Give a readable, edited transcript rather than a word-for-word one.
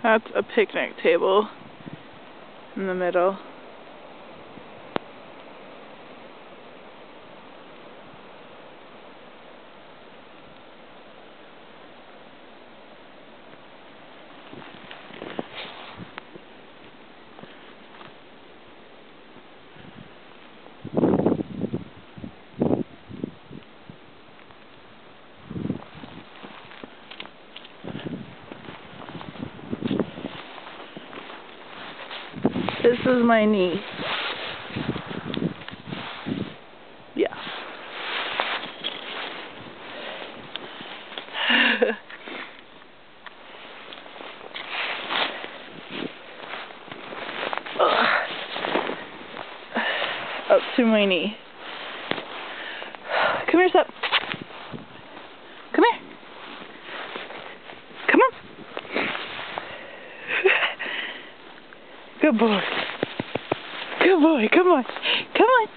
That's a picnic table in the middle. This is my niece. Yeah. Up to my knee. Come here, Sep. Come here. Come on. Good boy. Good boy. Come on. Come on.